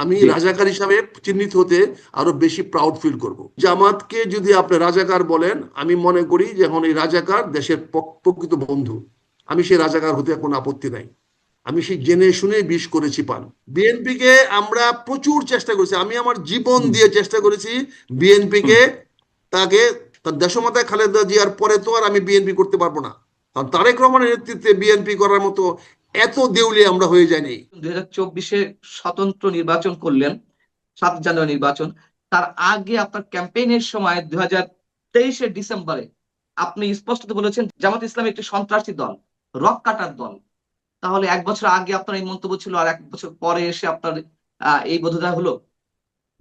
আমি জি রাজাকার হিসাবে চিহ্নিত হতে আরো বেশি প্রাউড ফিল করব। জামাতকে যদি আপনি রাজাকার বলেন, আমি মনে করি যে এখন এই রাজাকার দেশের প্রকৃত বন্ধু। আমি সেই রাজাকার হতে কোনো আপত্তি নাই। আমি সেই জেনে শুনে বিষ করেছি পান। বিএনপিকে আমরা প্রচুর চেষ্টা করেছি, আমি আমার জীবন হুম দিয়ে চেষ্টা করেছি হুম বিএনপিকে, তাকে, তার দেশমাতা খালেদা জিয়ার পরে তো আর আমি বিএনপি করতে পারবো না, কারণ তারেক রহমানের নেতৃত্বে বিএনপি করার মতো এত দেউলিয়া আমরা হয়ে যায়নি। 2024-এ স্বতন্ত্র নির্বাচন করলেন, 7 জানুয়ারি নির্বাচন। তার আগে আপনার ক্যাম্পেইনের সময় 2023-এর ডিসেম্বরে আপনি স্পষ্টত বলেছেন জামাত ইসলাম একটি সন্ত্রাসী দল, রক কাটার দল। তাহলে 1 বছর আগে আপনার এই মন্তব্য ছিল, আর 1 বছর পরে এসে আপনার এই বোধোদয় হলো।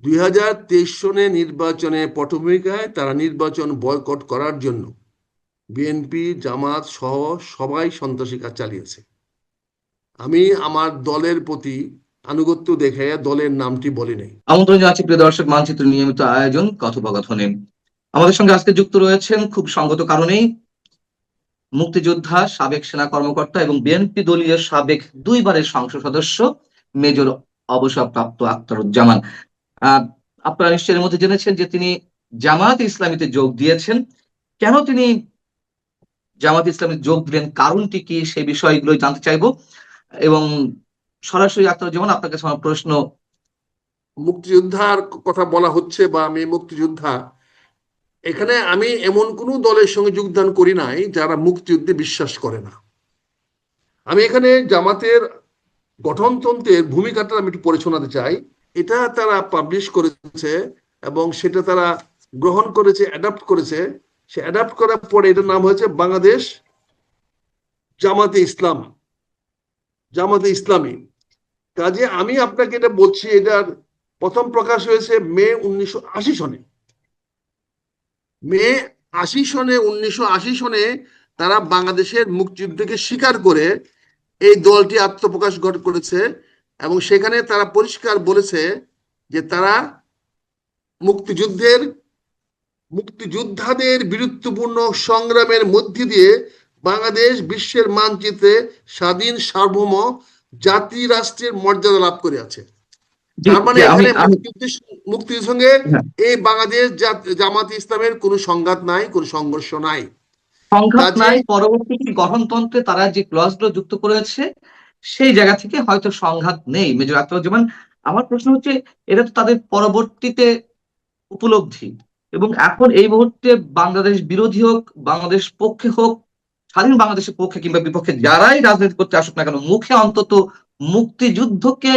2023 সনে নির্বাচনে পটভূমিকায় তারা নির্বাচন বয়কট করার জন্য বিএনপি জামাত সহ সবাই সন্ত্রাসী কাজ চালিয়েছে। আমি আমার দলের প্রতি আনুগত্য দেখে দলের নামটি বলি নাই। আমন্ত্রণ জানাচ্ছি প্রিয় দর্শক, মানচিত্র নিয়মিত আয়োজন কথোপকথনে। আমাদের সঙ্গে আজকে যুক্ত রয়েছেন খুব সঙ্গত কারণেই মুক্তিযোদ্ধা, সাবেক সেনা কর্মকর্তা এবং বিএনপি দলীয় সাবেক 2 বারের সংসদ সদস্য মেজর অবসরপ্রাপ্ত আখতারুজ্জামান। আহ আপনারা নিশ্চয়ই এর মধ্যে জেনেছেন যে তিনি জামাত ইসলামীতে যোগ দিয়েছেন। কেন তিনি জামাত ইসলামে যোগ দিলেন, কারণটি কি, সেই বিষয়গুলো জানতে চাইবো। এবং সরাসরি আখতারুজ্জামান, আপনার কাছে আমার প্রশ্ন। মুক্তিযোদ্ধার কথা বলা হচ্ছে বা আমি মুক্তিযোদ্ধা, এখানে আমি এমন কোনো দলের সঙ্গে যোগদান করি নাই যারা মুক্তিযুদ্ধে বিশ্বাস করে না। আমি এখানে জামাতের গঠনতন্ত্রের ভূমিকাটা আমি একটু পড়ে শোনাতে চাই। এটা তারা পাবলিশ করেছে এবং সেটা তারা গ্রহণ করেছে, অ্যাডাপ্ট করেছে। সে অ্যাডাপ্ট করার পরে এটার নাম হয়েছে বাংলাদেশ জামাতে ইসলাম, জামাতে ইসলামী। কাজে আমি আপনাকে এটা বলছি, এটার প্রথম প্রকাশ হয়েছে মে 1980 সনে। মে 1980 সনে তারা বাংলাদেশের মুক্তিযুদ্ধকে স্বীকার করে এই দলটি আত্মপ্রকাশ করেছে এবং সেখানে তারা পরিষ্কার বলেছে যে তারা মুক্তিযুদ্ধের মুক্তিযোদ্ধাদের বীরত্বপূর্ণ সংগ্রামের মধ্যে দিয়ে বাংলাদেশ বিশ্বের মানচিত্রে স্বাধীন সার্বভৌম জাতি রাষ্ট্রের মর্যাদা লাভ করে আছে। জি তার মানে জি আমি এখানে আমি মুক্তির সঙ্গে হ্যাঁ, এই বাংলাদেশ জামাত ইসলামের কোনো সংঘাত নাই, কোনো সংঘর্ষ নাই। সংঘাত কাজে নাই, পরবর্তী গঠনতন্ত্রে তারা যে ক্লজগুলো যুক্ত করেছে সেই জায়গা থেকে হয়তো সংঘাত নেই মেজর আখতারুজ্জামান। আমার প্রশ্ন হচ্ছে, এটা তো তাদের পরবর্তীতে উপলব্ধি, এবং এখন এই মুহূর্তে বাংলাদেশ বিরোধী হোক, বাংলাদেশ পক্ষে হোক, স্বাধীন বাংলাদেশের পক্ষে কিংবা বিপক্ষে যারাই রাজনীতি করতে আসুক না কেন, মুখে অন্তত মুক্তিযুদ্ধকে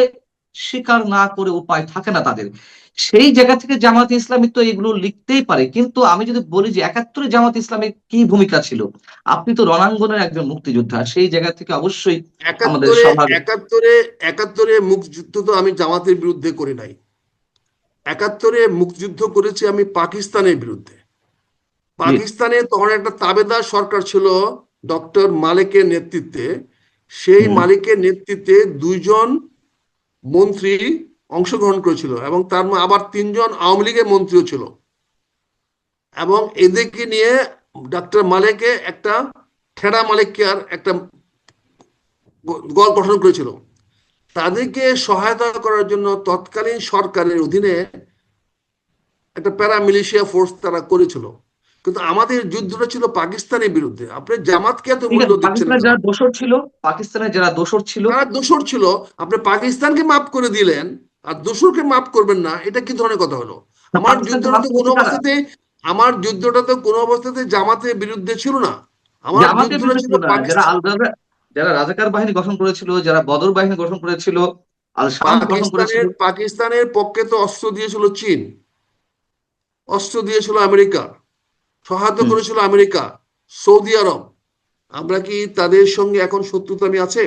স্বীকার না করে উপায় থাকে না তাদের। সেই জায়গা থেকে জামাত ইসলামী তো এগুলো লিখতেই পারে, কিন্তু আমি যদি বলি যে 71-এ জামাত ইসলামের কি ভূমিকা ছিল, আপনি তো রণাঙ্গনের একজন মুক্তিযোদ্ধা, সেই জায়গা থেকে অবশ্যই আমাদের একাত্তরে সবার। একাত্তরে একাত্তরে মুক্তিযুদ্ধ তো আমি জামাতের বিরুদ্ধে করি নাই। একাত্তরে মুক্তিযুদ্ধ করেছি আমি পাকিস্তানের বিরুদ্ধে। জি পাকিস্তানে তখন একটা তাবেদার সরকার ছিল ডক্টর মালিকের নেতৃত্বে। সেই হুম মালিকের নেতৃত্বে 2 জন মন্ত্রী অংশগ্রহণ করেছিল এবং তার আবার 3 জন আওয়ামী লীগের মন্ত্রীও ছিল। এবং এদেরকে নিয়ে ডক্টর মালিকে একটা ঠেড়া মালিককে আর একটা দল গঠন করেছিল। তাদেরকে সহায়তা করার জন্য তৎকালীন সরকারের অধীনে একটা প্যারামিলিশিয়া ফোর্স তারা করেছিল। কিন্তু আমাদের যুদ্ধটা ছিল পাকিস্তানের বিরুদ্ধে। আপনি জামাতকে এত ঠিক মূল্য আছে, দিচ্ছেন পাকিস্তানের কেন? যারা দোসর ছিল, পাকিস্তানের যারা দোসর ছিল। তারা দোসর ছিল, আপনি পাকিস্তানকে মাফ করে দিলেন আর দোসরকে মাফ করবেন না, এটা কি ধরনের কথা হলো? আমার পাকিস্তানকে যুদ্ধটা মাফ তো কোনো করেছে কারা? অবস্থাতে আমার যুদ্ধটা তো কোনো অবস্থাতে জামাতের বিরুদ্ধে ছিল না। আমার জামাতের যুদ্ধটা বিরুদ্ধে ছিল ছিল না, যারা পাকিস্তান। আল যারা রাজাকার বাহিনী গঠন করেছিল, যারা বদর বাহিনী গঠন করেছিল, আল শাম গঠন করেছিল। পাকিস্তানের পক্ষে তো অস্ত্র দিয়েছিল চীন, অস্ত্র দিয়েছিল আমেরিকা, সহায়তা হুম করেছিল আমেরিকা, সৌদি আরব। আমরা কি তাদের সঙ্গে এখন শত্রুতামি আছে?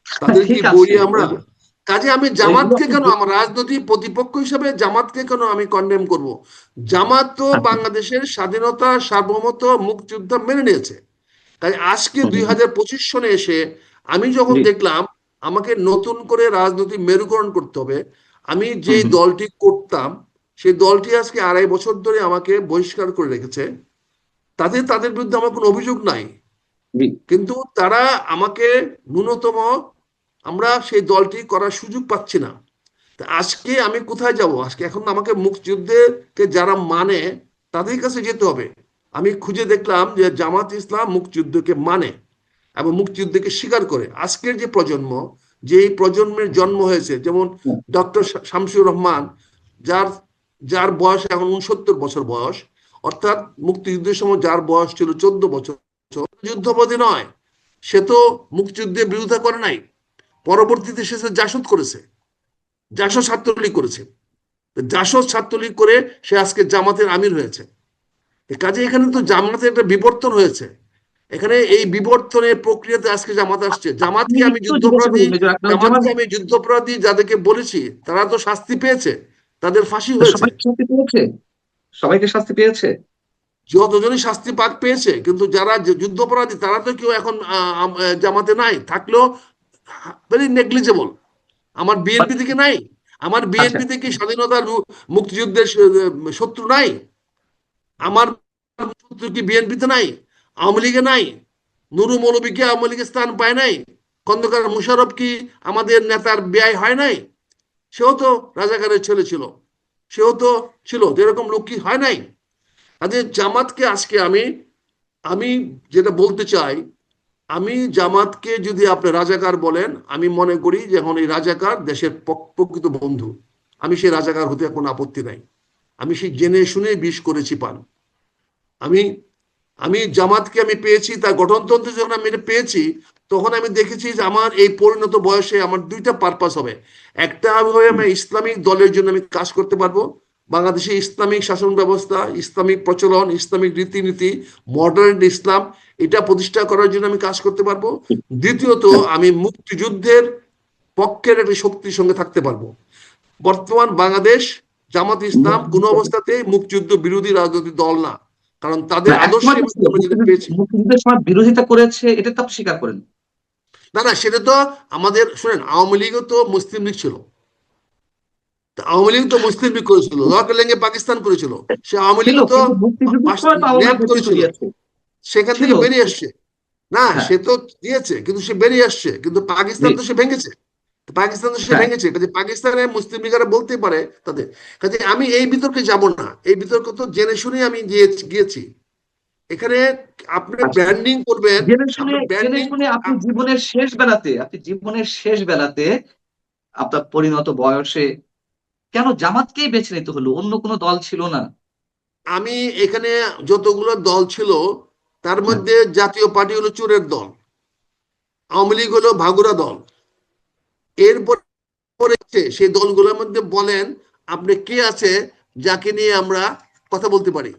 তাদের কি ঠিক আছে, বৈরী আমরা? কাজে আমি ওইগুলো জামাতকে আপনি কেন, আমার রাজনৈতিক প্রতিপক্ষ হিসেবে জামাতকে কেন আমি কন্ডেম করব? জামাত তো বাংলাদেশের স্বাধীনতা সার্বভৌমত্ব মুক্তিযুদ্ধ মেনে নিয়েছে। তাই আজকে হুম, হুম, হুম, 2025 সনে এসে আমি যখন জি দেখলাম আমাকে নতুন করে রাজনৈতিক মেরুকরণ করতে হবে, আমি যে হুম হুম দলটি করতাম সেই দলটি আজকে 2.5 বছর ধরে আমাকে বহিষ্কার করে রেখেছে। তাদের বিরুদ্ধে আমার কোনো অভিযোগ নাই, জি কিন্তু তারা আমাকে ন্যূনতম, আমরা সেই দলটি করার সুযোগ পাচ্ছি না। তা আজকে আমি কোথায় যাব? আজকে এখন আমাকে মুক্তিযুদ্ধকে যারা মানে তাদের কাছে যেতে হবে। আমি খুঁজে দেখলাম যে জামাত ইসলাম মুক্তিযুদ্ধকে মানে এবং মুক্তিযুদ্ধকে স্বীকার করে। আজকের যে প্রজন্ম, যে এই প্রজন্মের জন্ম হয়েছে, যেমন ডক্টর শামসুর রহমান, যার যার বয়স এখন 69 বছর বয়স, অর্থাৎ মুক্তিযুদ্ধের সময় যার বয়স ছিল 14 বছর, যুদ্ধপরাধী নয়। সে তো মুক্তিযুদ্ধের বিরোধিতা করে নাই, পরবর্তীতে সে জাসদ করেছে, জাসদ ছাত্রলীগ করেছে। জাসদ ছাত্রলীগ করে সে আজকে জামাতের আমির হয়েছে। কাজে এখানে তো জামাতের একটা বিবর্তন হয়েছে। এখানে এই বিবর্তনের প্রক্রিয়াতে আজকে জামাত আসছে। আমি জামাতকে আমি একটু জিজ্ঞাসা করি যুদ্ধপরাধী, মেজর আকরামুজ্জামান, জামাতকে আমি যুদ্ধপরাধী যাদেরকে বলেছি তারা তো শাস্তি পেয়েছে, তাদের ফাঁসি হয়েছে। সবাই কি শাস্তি পেয়েছে? সবাইকে শাস্তি পেয়েছে? যতজনই শাস্তি পাক পেয়েছে, কিন্তু যারা যুদ্ধপরাধী তারা তো কেউ এখন জামাতে নাই, থাকলেও ভেরি নেগলিজেবল। আমার But- বিএনপি থেকে নাই? আমার আচ্ছা, বিএনপি থেকে স্বাধীনতার মুক্তিযুদ্ধের শত্রু নাই? আমার শত্রু কি বিএনপিতে নাই? আওয়ামী লীগে নাই? নুরু মৌলবীকে আওয়ামী লীগের স্থান পায় নাই? খন্দকার মুশারফ কি আমাদের নেতার ব্যয় হয় নাই? সেও তো রাজাকারের ছেলে ছিল, সেও তো ছিল, যেরকম লোক কি হয় নাই? আজকে জামাতকে আজকে আমি আমি যেটা বলতে চাই, আমি জামাতকে যদি আপনি রাজাকার বলেন, আমি মনে করি যে এখন এই রাজাকার দেশের প্রকৃত বন্ধু। আমি সেই রাজাকার হতে কোনো আপত্তি নাই। আমি সেই জেনে শুনে বিষ করেছি পান। আমি আমি জামাতকে আমি পেয়েছি, তার গঠনতন্ত্র যখন আমি এটা পেয়েছি, তখন আমি দেখেছি যে আমার এই পরিণত বয়সে আমার দুইটা পারপাস হবে। একটা হবে আমি ইসলামিক দলের জন্য আমি কাজ করতে পারবো, বাংলাদেশে ইসলামিক শাসন ব্যবস্থা, ইসলামিক প্রচলন, ইসলামিক রীতিনীতি, মডার্ন ইসলাম, এটা প্রতিষ্ঠা করার জন্য আমি কাজ করতে পারবো। দ্বিতীয়ত, আমি মুক্তিযুদ্ধের পক্ষের একটি শক্তির সঙ্গে থাকতে পারবো। বর্তমান বাংলাদেশ জামাত ইসলাম কোনো অবস্থাতেই মুক্তিযুদ্ধ বিরোধী রাজনৈতিক দল না, কারণ তাদের না আদর্শে একসময় তো ছিল, আমরা যেটা পেয়েছি। মুক্তিযুদ্ধের সময় বিরোধিতা করেছে, এটা তো আপনি স্বীকার করেন। না না, সেটা তো আমাদের, শুনেন, আওয়ামী লীগও তো মুসলিম লীগ ছিল। তা আওয়ামী লীগ তো মুসলিম লীগ করেছিল, দরকার লেগে পাকিস্তান করেছিল। সে আওয়ামী লীগ ছিল, তো কিন্তু মুক্তিযুদ্ধের সময় তো আওয়ামী লীগ ন্যাপ নেতৃত্ব করেছিল, দিয়েছে। সেখান ছিল। থেকে বেরিয়ে আসছে। না, হ্যাঁ, সে তো দিয়েছে, কিন্তু সে বেরিয়ে আসছে, কিন্তু জি, পাকিস্তান তো সে ভেঙেছে। পাকিস্তান তো সে হ্যাঁ। ভেঙেছে, কাজে পাকিস্তানের মুসলিম লীগেরা বলতে পারে তাদের। কাজে আমি এই বিতর্কে যাব না, এই বিতর্ক তো জেনে শুনে আমি গিয়েছি। এখানে আপনি আচ্ছা, ব্র্যান্ডিং করবেন, জেনে শুনে, আপনি জেনে ব্র্যান্ডিং। শুনে আপনি জীবনের শেষ বেলাতে, আপনার পরিণত বয়সে কেন জামাতকেই বেছে নিতে হলো? অন্য কোনো দল ছিল না? আমি এখানে যতগুলো দল ছিল, তার হ্যাঁ, মধ্যে জাতীয় পার্টি হলো চোরের দল, আওয়ামী লীগ হলো ভাগুরা দল। এরপর সেই দলগুলোর মধ্যে বলেন আপনি কে আছে যাকে নিয়ে আমরা কথা বলতে পারি।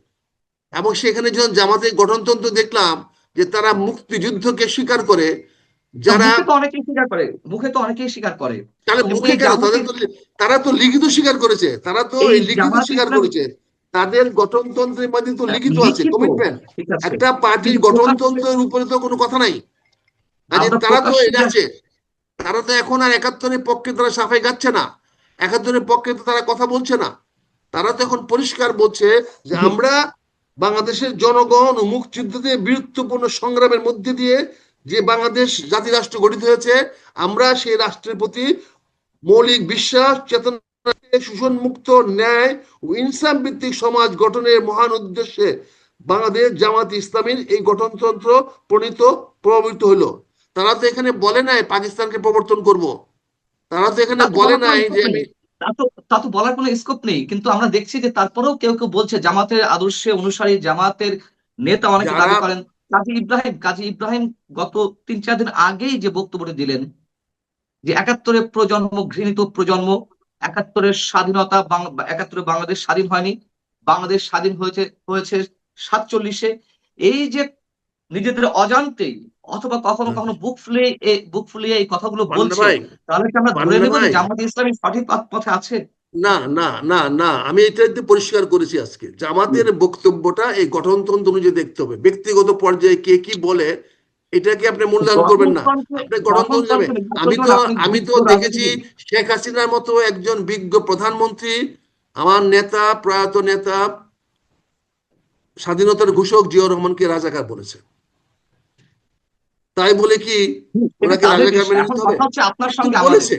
এবং সেখানে যখন জামাতের গঠনতন্ত্র দেখলাম যে তারা মুক্তিযুদ্ধকে স্বীকার করে, না, যারা, মুখে তো অনেকেই স্বীকার করে, মুখে তো অনেকেই স্বীকার করে। তাহলে এবং মুখে এই কেন, তাদের জামাতের, তো, তারা তো লিখিত স্বীকার করেছে, তারা তো এই এই লিখিত জামাত স্বীকার ইসলাম করেছে। তাদের গঠনতন্ত্রের মধ্যে তো লিখিত আছে, লিখিত, কমিটমেন্ট। ঠিক আছে, একটা পার্টির কিন্তু প্রকাশ্যে গঠনতন্ত্রের উপরে তো কোনো কথা নাই। কাজে আমরা তারা তো প্রকাশ্যে এটা আছে। তারা তো এখন আর একাত্তরের পক্ষে তারা সাফাই গাচ্ছে না, একাত্তরের পক্ষে তো তারা কথা বলছে না। তারা তো এখন পরিষ্কার বলছে যে যে আমরা বাংলাদেশের জনগণ ও মুক্তিযুদ্ধে বীরত্বপূর্ণ সংগ্রামের মধ্যে দিয়ে যে বাংলাদেশ জাতি রাষ্ট্র গঠিত হয়েছে, আমরা সেই রাষ্ট্রের প্রতি মৌলিক বিশ্বাস চেতনা, শোষণ মুক্ত, ন্যায় ও ইনসাফ ভিত্তিক সমাজ গঠনের মহান উদ্দেশ্যে বাংলাদেশ জামাত ইসলামীর এই গঠনতন্ত্র প্রণীত প্রভাবিত হলো। তারা তো এখানে বলে নাই পাকিস্তানকে প্রবর্তন করব, তারা তো এখানে তা তো বলে বলার কোনো নাই স্কোপ যে নেই, আমি। তা তো বলার কোনো স্কোপ নেই, কিন্তু আমরা দেখছি যে তারপরেও কেউ কেউ বলছে, জামাতের আদর্শে অনুসারী জামাতের নেতা অনেকে যারা, দাবি করেন। কাজী ইব্রাহিম গত 3-4 দিন আগেই যে বক্তব্যটি দিলেন, যে একাত্তরের প্রজন্ম ঘৃণিত প্রজন্ম, একাত্তরে বাংলাদেশ স্বাধীন হয়নি, বাংলাদেশ স্বাধীন হয়েছে হয়েছে 47-এ। এই যে নিজেদের অজান্তেই অথবা কখনো কখনো বুক ফুলিয়ে এই কথাগুলো পান্না বলছে, ভাই, তাহলে কি আমরা ধরে পান্না নেব যে ভাই, জামাত ইসলামী সঠিক পথে আছে? না না না না, আমি এটা পরিষ্কার করেছি আজকে, জামাতের বক্তব্যটা এই গঠনতন্ত্র অনুযায়ী দেখতে হবে। ব্যক্তিগত পর্যায়ে কে কি বলে এটাকে আপনি মূল্যায়ন করবেন না, গঠনতন্ত্রে আপনি গঠনতন্ত্র যাবে। গঠনতন্ত্রে নির্ভর আমি করবেন তো আপনি আমি তো বিজ্ঞ দেখেছি রাজনীতিবিদ। শেখ হাসিনার মতো একজন বিজ্ঞ প্রধানমন্ত্রী, আমার নেতা, প্রয়াত নেতা, স্বাধীনতার ঘোষক জিয়াউর রহমানকে রাজাকার বলেছে। তাই বলে কি এটা ওনাকে তাদের রাজাকার বিষয়। মেনে এখন নিতে হবে? কথা হচ্ছে আপনার তো সঙ্গে আমাদের, বলেছে।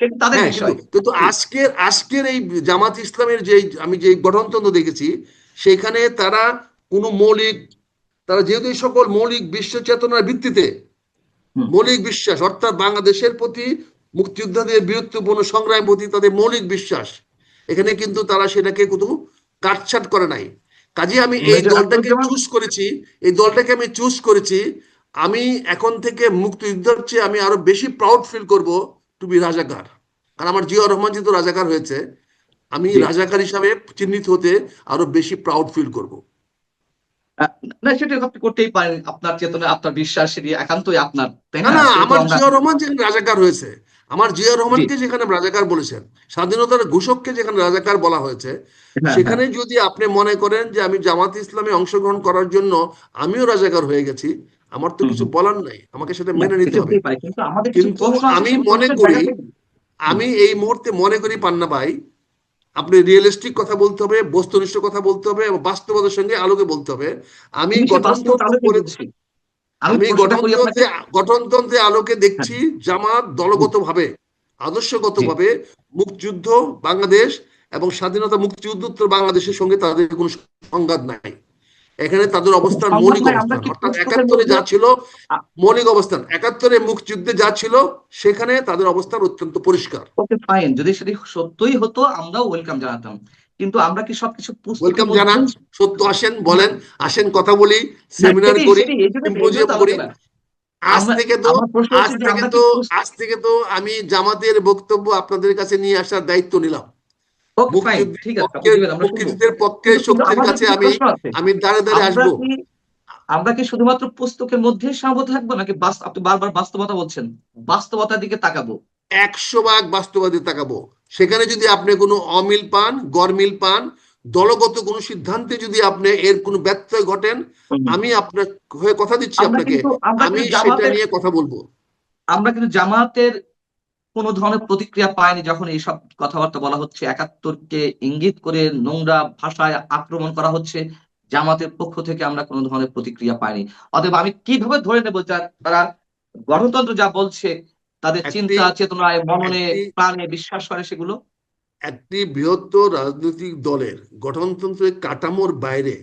সেটা তাদের হ্যাঁ, কিন্তু বিষয়। কিন্তু আজকের আজকের এই জামাত ইসলামের যে আমি যে গঠনতন্ত্র দেখেছি, সেখানে তারা কোনো মৌলিক, তারা যেহেতু এই সকল মৌলিক বিশ্ব চেতনার ভিত্তিতে হুম, মৌলিক বিশ্বাস, অর্থাৎ বাংলাদেশের প্রতি, মুক্তিযোদ্ধাদের বীরত্বপূর্ণ সংগ্রামের প্রতি তাদের মৌলিক বিশ্বাস, এখানে কিন্তু তারা সেটাকে কোথাও কাটছাট করে নাই। কাজে আমি এই মেজর দলটাকে আখতারুজ্জামান। চুজ করেছি, এই দলটাকে আমি চুজ করেছি। আমি এখন থেকে মুক্তিযুদ্ধের চেয়ে আমি আরো বেশি প্রাউড ফিল করব টু বি রাজাকার। কারণ আমার জিয়া রহমান যেহেতু রাজাকার হয়েছে, আমি জি। রাজাকার হিসাবে চিহ্নিত হতে আরো বেশি প্রাউড ফিল করব। আহ, না, সেটা আপনি করতেই পারেন, আপনার চেতনা, আপনার বিশ্বাস, সেটি একান্তই আপনার, তাই না না? না, সেটা তো আমার আমরা। জিয়া রহমান যেখানে রাজাকার হয়েছে, আমার জিয়া জি। রহমানকে যেখানে রাজাকার বলেছেন, স্বাধীনতার ঘোষককে যেখানে রাজাকার বলা হয়েছে, হ্যাঁ, হ্যাঁ। সেখানে যদি আপনি মনে করেন যে আমি জামাত ইসলামে অংশগ্রহণ করার জন্য আমিও রাজাকার হয়ে গেছি, আমার তো হুম, কিছু হুম। বলার নাই, আমাকে সেটা না, মেনে নিতে এটা হবে। হতেই পারে, কিন্তু আমাদের কিছু কিন্তু প্রশ্ন আছে, আমি সেই মনে প্রশ্নের করি, জায়গাতে। হুম। আমি এই মুহূর্তে মনে করি পান্না ভাই, আপনি রিয়েলিস্টিক কথা বলতে হবে, বস্তুনিষ্ঠ কথা বলতে হবে এবং বাস্তবতার সঙ্গে আলোকে বলতে হবে। আমি আমি সে বাস্তবতা গঠনতন্ত্র আলোকেই পড়ে, বলছি। আমি আমি প্রশ্নটা করি আপনাকে। গঠনতন্ত্রে আলোকে হ্যাঁ। দেখছি জামাত জি। দলগতভাবে, জি। আদর্শগতভাবে মুক্তিযুদ্ধ বাংলাদেশ এবং স্বাধীনতা মুক্তিযুদ্ধোত্তর বাংলাদেশের সঙ্গে তাদের কোনো সংঘাত নাই। এখানে তাদের অবস্থান সংবাদ মৌলিক নাই, আমরা অবস্থান, কি অর্থাৎ পুস্তকের একাত্তরে মধ্যে? যা ছিল মৌলিক অবস্থান, একাত্তরে মুক্তিযুদ্ধে যা ছিল সেখানে তাদের অবস্থান অত্যন্ত পরিষ্কার। ওকে, ফাইন, যদি সেটি সত্যই হতো আমরাও ওয়েলকাম জানাতাম, কিন্তু আমরা কি সবকিছু পুস্তকের ওয়েলকাম জানান, মধ্যেই? সত্য আসেন বলেন, আসেন কথা বলি, না, সেমিনার সেটাই করি, সেটাই এই জন্য সিম্পোজিয়াম তো করি। আলোচনা। আজ আমরা, থেকে তো আমার প্রশ্ন আজ হচ্ছে যে থেকে আমরা কি তো আজ থেকে তো আমি জামাতের বক্তব্য আপনাদের কাছে নিয়ে আসার দায়িত্ব নিলাম। ওকে, ফাইন, মুক্তিযুদ্ধের ঠিক আছে, আপনি পক্ষে, দিবেন, আমরা শুনবো। মুক্তিযুদ্ধের পক্ষে কিন্তু কিন্তু শক্তির আমাদের কাছে কিছু আমি প্রশ্ন আছে। আমি দাঁড়ে দাঁড়ে আমরা আসবো। কি আমরা কি শুধুমাত্র পুস্তকের মধ্যে সীমাবদ্ধ থাকবো, নাকি আপনি বারবার বাস্তবতা বলছেন, বাস্তবতার দিকে তাকাবো? 100 ভাগ বাস্তববাদী তাকাবো। সেখানে যদি আপনি কোনো অমিল পান, গরমিল পান, দলগত কোনো সিদ্ধান্তে যদি আপনি এর কোনো ব্যত্যয় ঘটেন, হুম। আমি আপনার হয়ে কথা দিচ্ছি আমরা আপনাকে, কিন্তু আমরা আমি কিন্তু সেটা জামাতের নিয়ে কথা বলবো। আমরা কিন্তু জামাতের কোনো ধরনের প্রতিক্রিয়া পায়নি যখন এইসব কথাবার্তা বলা হচ্ছে, একাত্তরকে ইঙ্গিত করে নোংরা ভাষায় আক্রমণ করা হচ্ছে। জামাতের পক্ষ থেকে আমরা কোনো ধরনের প্রতিক্রিয়া পাইনি। অতএব আমি কিভাবে ধরে নেবো তারা গণতন্ত্র যা বলছে, তাদের একটি চিন্তা চেতনায়, মননে, একটি প্রাণে বিশ্বাস করে সেগুলো? একটি বৃহত্তর রাজনৈতিক দলের গঠনতন্ত্রের কাঠামোর বাইরে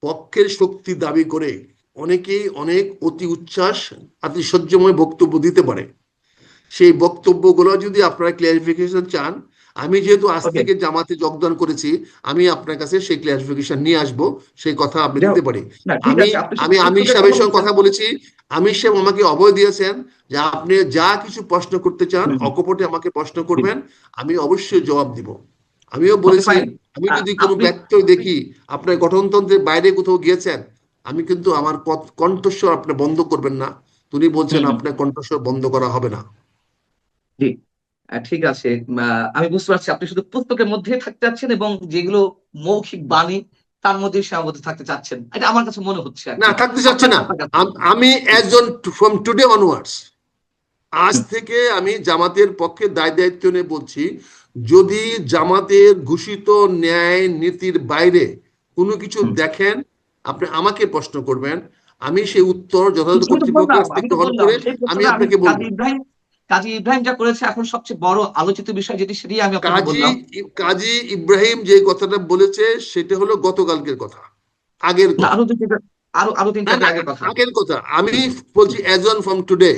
পক্ষের শক্তি দাবি করে অনেকেই অনেক অতি উচ্ছ্বাস, আতিশয্যময় বক্তব্য দিতে পারে। সেই বক্তব্যগুলো যদি আপনারা ক্লিয়ারিফিকেশন চান, আমি যেহেতু আজ ওকে। থেকে জামাতে যোগদান করেছি, আমি আপনার কাছে সেই ক্লিয়ারিফিকেশন নিয়ে আসব, সেই কথা আপনি যাও। দিতে পারি। না, ঠিক আমি আছে, আপনি শুধু আমি আমির পুস্তকের কথা সাহেবের সঙ্গে বলছেন। কথা বলেছি। আমির সাহেব আমাকে অভয় দিয়েছেন যে আপনি যা কিছু প্রশ্ন করতে চান হুম, হুম। অকপটে আমাকে প্রশ্ন করবেন, আমি অবশ্যই জবাব দিব। আমিও ওকে, বলেছি, ফাইন। আমি যদি কোনো আপনি ব্যত্যয় দেখি আপনার গঠনতন্ত্রের বাইরে কোথাও গিয়েছেন, আমি কিন্তু আমার কণ্ঠস্বর আপনি বন্ধ করবেন না। তিনি বলছেন হুম, হুম। আপনার কণ্ঠস্বর বন্ধ করা হবে না। জি। ঠিক আছে। আমি বুঝতে পারছি আপনি শুধু পুস্তকের মধ্যেই থাকতে চাচ্ছেন, এবং যেগুলো মৌখিক বাণী তার মধ্যে সীমাবদ্ধ থাকতে চাচ্ছেন, এটা আমার কাছে মনে হচ্ছে আর না, কি। থাকতে চাচ্ছে আপনার না। আপনার কাছে। আমি একজন, ফ্রম টুডে অনওয়ার্ডস, আজ হুম, থেকে আমি জামাতের পক্ষে দায় দায়িত্ব নিয়ে বলছি, যদি জামাতের ঘোষিত ন্যায় নীতির বাইরে কোনো কিছু হুম। দেখেন, আপনি আমাকে প্রশ্ন করবেন, আমি সেই উত্তর যথাযথ আমি তো কর্তৃপক্ষের বললাম কাছ আমি থেকে তো গ্রহণ বললাম করে সেই আমি প্রশ্নটা আমি আপনাকে বলবো। কাজী ইব্রাহিম যা করেছে এখন সবচেয়ে বড় আলোচিত বিষয়, যেটি সেটি আমি আপনাকে কাজী বললাম। কাজী ইব্রাহিম যে কথাটা বলেছে সেটা হলো গতকালকের কথা, আগের না, কথা। আরো তিন না চার দিন না, আগের কথা। আগের কথা আমি হুম, বলছি, হুম। As on from today.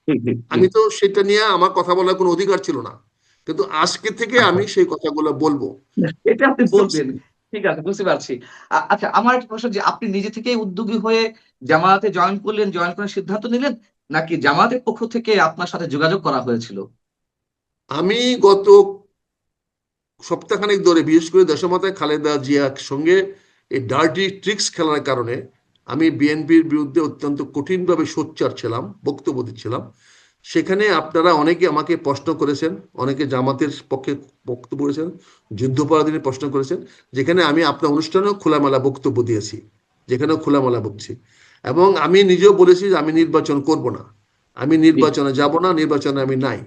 জি, জি, জি। আমি তো সেটা নিয়ে আমার কথা বলার কোনো অধিকার ছিল না, কিন্তু আজকে থেকে আচ্ছা, আমি সেই কথাগুলো বলবো। এটা আপনি বুঝতে বলবেন। পারছেন? ঠিক আছে, বুঝতে পারছি। আচ্ছা, আমার একটা প্রশ্ন, যে আপনি নিজে থেকেই উদ্যোগী হয়ে জামায়াতে জয়েন করলেন, জয়েন করার সিদ্ধান্ত নিলেন, নাকি জামায়াতের পক্ষ থেকে আপনার সাথে যোগাযোগ করা হয়েছিল? আমি গত সপ্তাহখানেক ধরে, বিশেষ করে দেশমাতা খালেদা জিয়ার সঙ্গে এই ডার্টি ট্রিক্স খেলার কারণে আমি বিএনপির বিরুদ্ধে অত্যন্ত কঠিনভাবে সোচ্চার ছিলাম, বক্তব্য দিচ্ছিলাম। সেখানে আপনারা অনেকে আমাকে প্রশ্ন করেছেন, অনেকে জামাতের পক্ষে বক্তব্য করেছেন, যুদ্ধপরাধীদের প্রশ্ন করেছেন, যেখানে আমি আপনার অনুষ্ঠানেও খোলামেলা বক্তব্য দিয়েছি, যেখানেও খোলামেলা বলছি। এবং আমি নিজেও বলেছি যে আমি নির্বাচন করব না, আমি জি। নির্বাচনে যাব না, নির্বাচনে আমি নাই।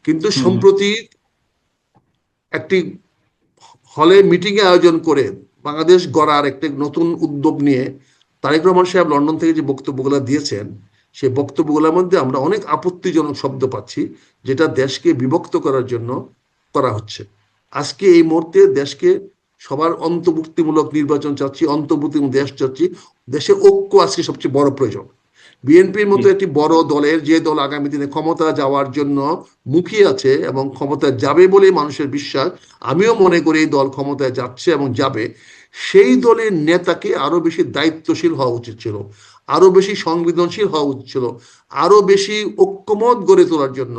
কিন্তু হুম, হুম। সম্প্রতি একটি হলে মিটিং এ আয়োজন করে বাংলাদেশ গড়ার একটি নতুন উদ্যোগ নিয়ে তারেক রহমান সাহেব লন্ডন থেকে যে বক্তব্যগুলো দিয়েছেন, সেই বক্তব্যগুলোর মধ্যে আমরা অনেক আপত্তিজনক শব্দ পাচ্ছি, যেটা দেশকে বিভক্ত করার জন্য করা হচ্ছে। আজকে এই মুহূর্তে দেশকে সবার অন্তর্ভুক্তিমূলক নির্বাচন চাচ্ছি, অন্তর্ভুক্তিমূলক দেশ চাচ্ছি। দেশে ঐক্য আজকে সবচেয়ে বড় প্রয়োজন। বিএনপির মতো একটি বড় দলের, যে দল আগামী দিনে ক্ষমতা যাওয়ার জন্য মুখিয়ে আছে এবং ক্ষমতা যাবে বলে মানুষের বিশ্বাস, আমিও মনে করি এই দল ক্ষমতায় যাচ্ছে এবং যাবে, সেই দলের নেতাকে আরো বেশি দায়িত্বশীল হওয়া উচিত ছিল, আরো বেশি সংবেদনশীল হওয়া উচিত ছিল, আরো বেশি ঐক্যমত গড়ে তোলার জন্য